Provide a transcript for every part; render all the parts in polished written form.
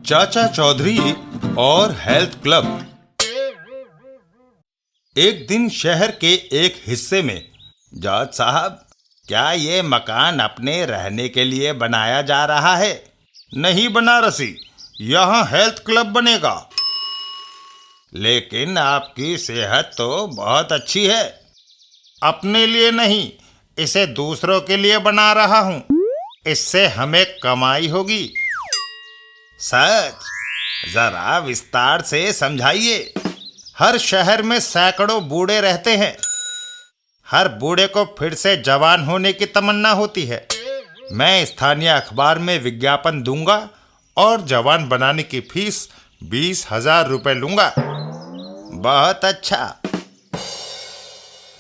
चाचा चौधरी और health club. एक दिन शहर के एक हिस्से में, जज साहब, क्या ये मकान अपने रहने के लिए बनाया जा रहा है? नहीं बनारसी, यहाँ हेल्थ क्लब बनेगा। लेकिन आपकी सेहत तो बहुत अच्छी है। अपने लिए नहीं, इसे दूसरों के लिए बना रहा हूँ। इससे हमें कमाई होगी। सच? जरा विस्तार से समझाइए। हर शहर में सैकड़ों बूढ़े रहते हैं। हर बूढ़े को फिर से जवान होने की तमन्ना होती है। मैं स्थानीय अखबार में विज्ञापन दूंगा और जवान बनाने की फीस 20,000 रुपए लूंगा। बहुत अच्छा।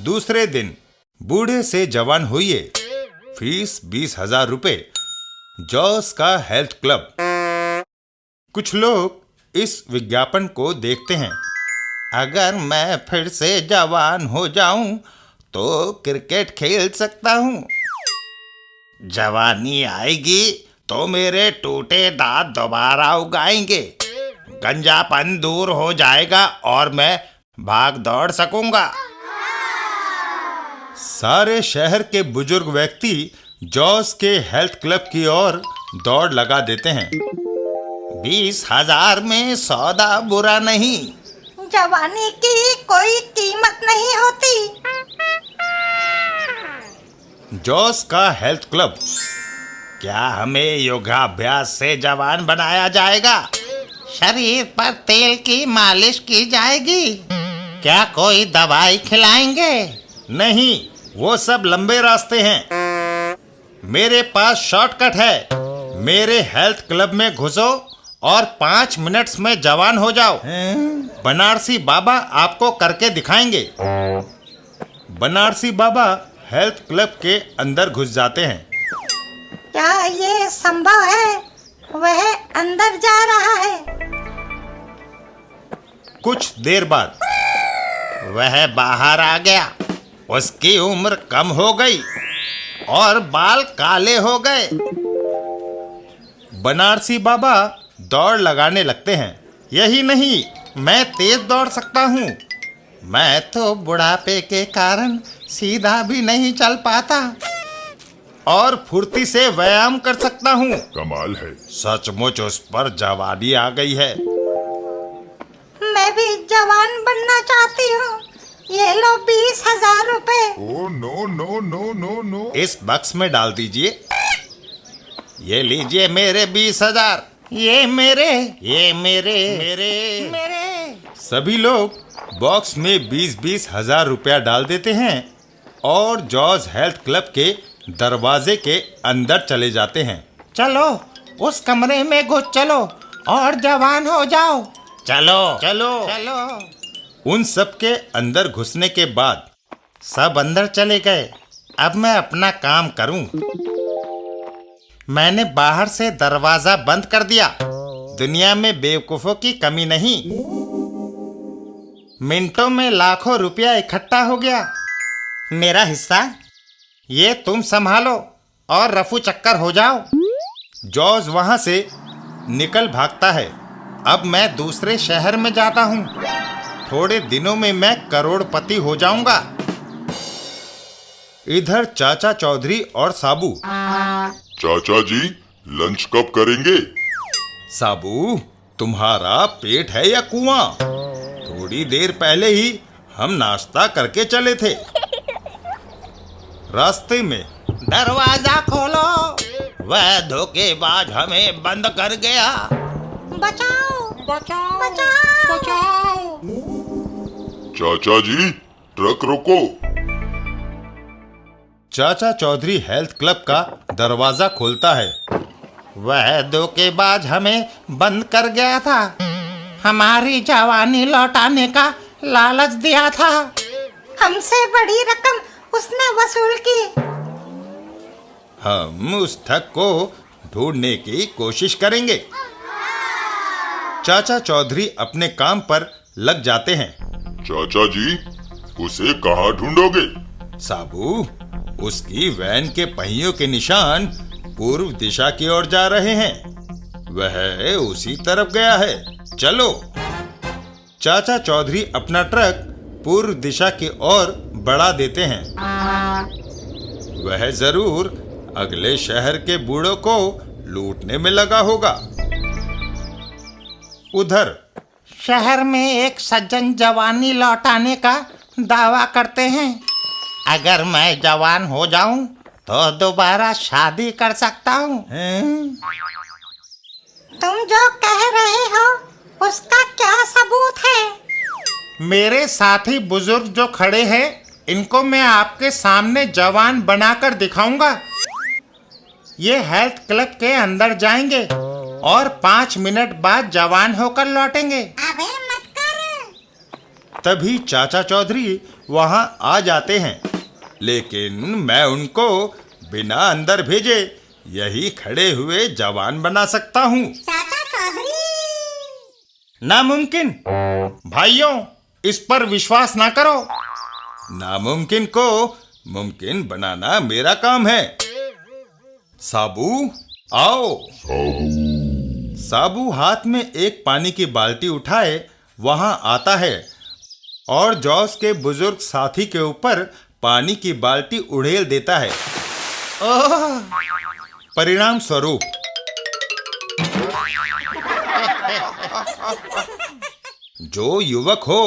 दूसरे दिन, बूढ़े से जवान होइए, फीस 20,000 रुपए, जॉस का हेल्थ क्लब। कुछ लोग इस विज्ञापन को देखते हैं। अगर मैं फिर से जवान हो जाऊं तो क्रिकेट खेल सकता हूं। जवानी आएगी तो मेरे टूटे दांत दोबारा उगाएंगे। गंजापन दूर हो जाएगा और मैं भाग दौड़ सकूंगा। सारे शहर के बुजुर्ग व्यक्ति जॉस के हेल्थ क्लब की ओर दौड़ लगा देते हैं। 20,000 में सौदा बुरा नहीं। जवानी की कोई कीमत नहीं होती। जॉस का हेल्थ क्लब। क्या हमें योगाभ्यास से जवान बनाया जाएगा? शरीर पर तेल की मालिश की जाएगी। क्या कोई दवाई खिलाएंगे? नहीं, वो सब लंबे रास्ते हैं। मेरे पास शॉर्टकट है। मेरे हेल्थ क्लब में घुसो और 5 मिनट्स में जवान हो जाओ। बनारसी बाबा आपको करके दिखाएंगे। बनारसी बाबा हेल्थ क्लब के अंदर घुस जाते हैं। क्या ये संभव है? वह अंदर जा रहा है। कुछ देर बाद वह बाहर आ गया। उसकी उम्र कम हो गई और बाल काले हो गए। बनारसी बाबा दौड़ लगाने लगते हैं। यही नहीं, मैं तेज दौड़ सकता हूँ। मैं तो बुढ़ापे के कारण सीधा भी नहीं चल पाता और फुर्ती से व्यायाम कर सकता हूँ। कमाल है। सचमुच उस पर जवानी आ गई है। मैं भी जवान बनना चाहती हूँ। ये लो 20,000 रुपए। Oh no no no no no. इस बक्स में डाल दीजिए। ये लीजिए मेरे 20,000। ये मेरे सभी लोग बॉक्स में 20,000 रुपया डाल देते हैं और जॉस हेल्थ क्लब के दरवाजे के अंदर चले जाते हैं। चलो उस कमरे में घुस चलो और जवान हो जाओ। चलो चलो चलो। उन सब के अंदर घुसने के बाद सब अंदर चले गए। अब मैं अपना काम करूं। मैंने बाहर से दरवाजा बंद कर दिया। दुनिया में बेवकूफों की कमी नहीं। मिनटों में लाखों रुपया इकट्ठा हो गया। मेरा हिस्सा ये तुम संभालो और रफू चक्कर हो जाओ। जॉर्ज वहां से निकल भागता है। अब मैं दूसरे शहर में जाता हूँ। थोड़े दिनों में मैं करोड़पति हो जाऊंगा। इधर चाचा चौधरी और साबू। चाचा जी, लंच कब करेंगे? साबू, तुम्हारा पेट है या कुआं? थोड़ी देर पहले ही हम नाश्ता करके चले थे। रास्ते में दरवाजा खोलो, वह धोखेबाज हमें बंद कर गया। बचाओ बचाओ बचाओ बचाओ। चाचा जी, ट्रक रोको। चाचा चौधरी हेल्थ क्लब का दरवाजा खोलता है। वह धोखेबाज हमें बंद कर गया था। हमारी जवानी लौटाने का लालच दिया था। हमसे बड़ी रकम उसने वसूल की। हम उस ठग को ढूंढने की कोशिश करेंगे। चाचा चौधरी अपने काम पर लग जाते हैं। चाचा जी, उसे कहाँ ढूंढोगे? साबू, उसकी वैन के पहियों के निशान पूर्व दिशा की ओर जा रहे हैं। वह उसी तरफ गया है, चलो। चाचा चौधरी अपना ट्रक पूर्व दिशा की ओर बढ़ा देते हैं। वह जरूर अगले शहर के बूढ़ों को लूटने में लगा होगा। उधर शहर में एक सज्जन जवानी लौटाने का दावा करते हैं। अगर मैं जवान हो जाऊं तो दोबारा शादी कर सकता हूं। तुम जो कह रहे हो उसका क्या सबूत है? मेरे साथी बुजुर्ग जो खड़े हैं, इनको मैं आपके सामने जवान बनाकर दिखाऊंगा। ये हेल्थ क्लब के अंदर जाएंगे और 5 मिनट बाद जवान होकर लौटेंगे। अबे मत कर। तभी चाचा चौधरी वहां आ जाते हैं, लेकिन मैं उनको बिना अंदर भेजे यही खड़े हुए जवान बना सकता हूँ। चाचा चौधरी, नामुमकिन। भाइयों, इस पर विश्वास ना करो। नामुमकिन को मुमकिन बनाना मेरा काम है। साबू, आओ। साबू हाथ में एक पानी की बाल्टी उठाए वहां आता है और जॉस के बुजुर्ग साथी के ऊपर पानी की बाल्टी उड़ेल देता है। ओह! परिणाम स्वरूप जो युवक हो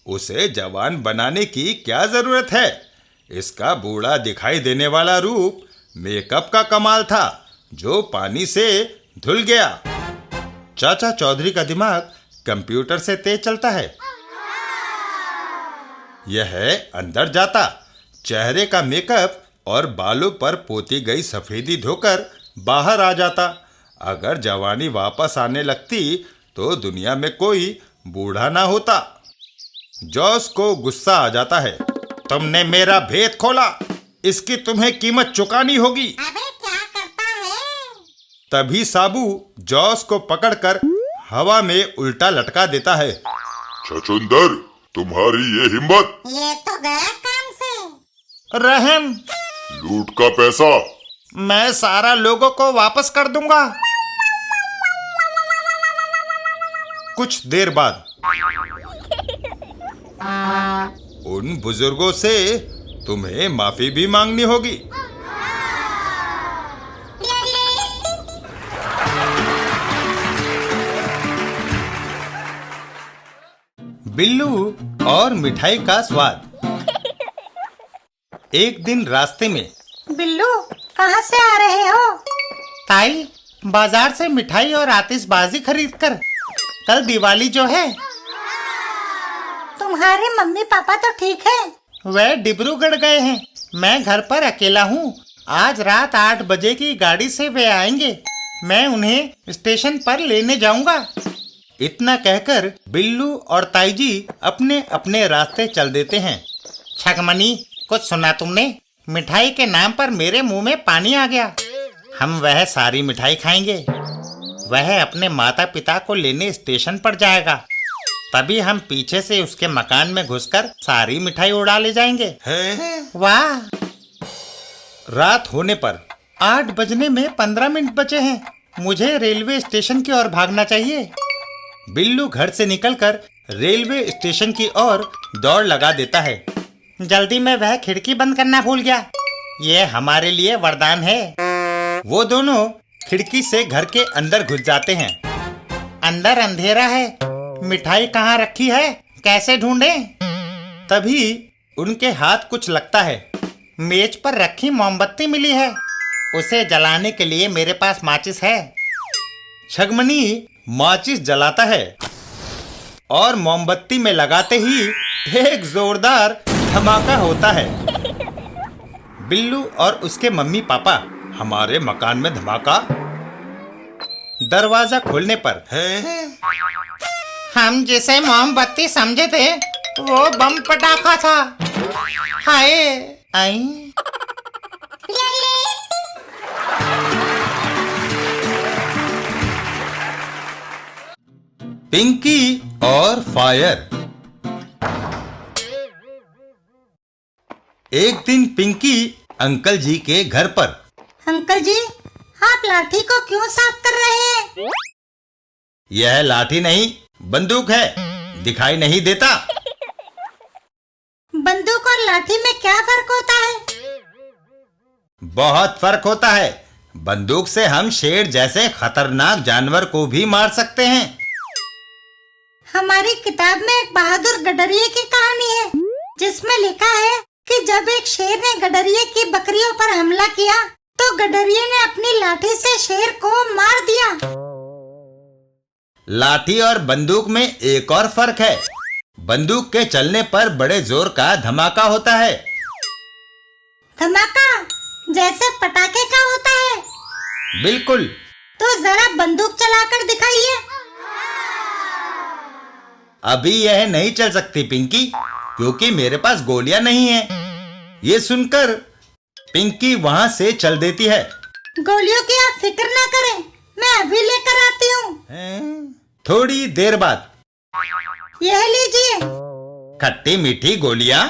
उसे जवान बनाने की क्या जरूरत है। इसका बूढ़ा दिखाई देने वाला रूप मेकअप का कमाल था जो पानी से धुल गया। चाचा चौधरी का दिमाग कंप्यूटर से तेज चलता है। यह अंदर जाता, चेहरे का मेकअप और बालों पर पोती गई सफेदी धोकर बाहर आ जाता। अगर जवानी वापस आने लगती तो दुनिया में कोई बूढ़ा ना होता। जॉस को गुस्सा आ जाता है। तुमने मेरा भेद खोला, इसकी तुम्हें कीमत चुकानी होगी। अबे क्या करता है? तभी साबू जॉस को पकड़कर हवा में उल्टा लटका देता है। छछूंदर, तुम्हारी ये हिम्मत! ये तो गया काम से। रहम, लूट का पैसा मैं सारा लोगों को वापस कर दूंगा। कुछ देर बाद उन बुजुर्गों से तुम्हें माफी भी मांगनी होगी। बिल्लू और मिठाई का स्वाद। एक दिन रास्ते में। बिल्लू, कहाँ से आ रहे हो? ताई, बाजार से मिठाई और आतिशबाजी खरीद कर। कल दिवाली जो है। तुम्हारे मम्मी पापा तो ठीक है? वे डिब्रूगढ़ गए हैं। मैं घर पर अकेला हूँ। आज रात 8 बजे की गाड़ी से वे आएंगे। मैं उन्हें स्टेशन पर लेने जाऊंगा। इतना कहकर बिल्लू और ताईजी अपने अपने रास्ते चल देते हैं। छगमनी, कुछ सुना तुमने? मिठाई के नाम पर मेरे मुंह में पानी आ गया। हम वह सारी मिठाई खाएंगे। वह अपने माता पिता को लेने स्टेशन पर जाएगा। तभी हम पीछे से उसके मकान में घुसकर सारी मिठाई उड़ा ले जाएंगे। वाह! रात होने पर 8 बजने में 15 मिनट बचे हैं। मुझे रेलवे स्टेशन की ओर भागना चाहिए। बिल्लू घर से निकलकर रेलवे स्टेशन की ओर दौड़ लगा देता है। जल्दी में वह खिड़की बंद करना भूल गया। ये हमारे लिए वरदान है। वो दोनों खिड़की से घर के अंदर घुस जाते हैं। अंदर अंधेरा है। मिठाई कहाँ रखी है? कैसे ढूंढें? तभी उनके हाथ कुछ लगता है। मेज पर रखी मोमबत्ती मिली है। उसे जलाने के लिए मेरे पास माचिस है। छगमनी माचिस जलाता है और मोमबत्ती में लगाते ही एक जोरदार धमाका होता है। बिल्लू और उसके मम्मी पापा हमारे मकान में धमाका। दरवाजा खोलने पर हम जिसे मोमबत्ती समझे थे वो बम पटाखा था। हाय! आई! पिंकी और फायर। एक दिन पिंकी अंकल जी के घर पर। अंकल जी, आप लाठी को क्यों साफ कर रहे हैं? यह लाठी नहीं, बंदूक है, दिखाई नहीं देता। बंदूक और लाठी में क्या फर्क होता है? बहुत फर्क होता है। बंदूक से हम शेर जैसे खतरनाक जानवर को भी मार सकते हैं। हमारी किताब में एक बहादुर गडरिये की कहानी है, जिसमें लिखा है कि जब एक शेर ने गडरिये की बकरियों पर हमला किया तो गडरिये ने अपनी लाठी से शेर को मार दिया। लाठी और बंदूक में एक और फर्क है। बंदूक के चलने पर बड़े जोर का धमाका होता है। धमाका जैसे पटाखे का होता है? बिल्कुल। तो जरा बंदूक चलाकर दिखाइए। अभी यह नहीं चल सकती पिंकी, क्योंकि मेरे पास गोलियां नहीं है। ये सुनकर पिंकी वहां से चल देती है। गोलियों की आप फिक्र ना करें, मैं अभी लेकर आती हूँ। थोड़ी देर बाद यह लीजिए। खट्टी मीठी गोलियां।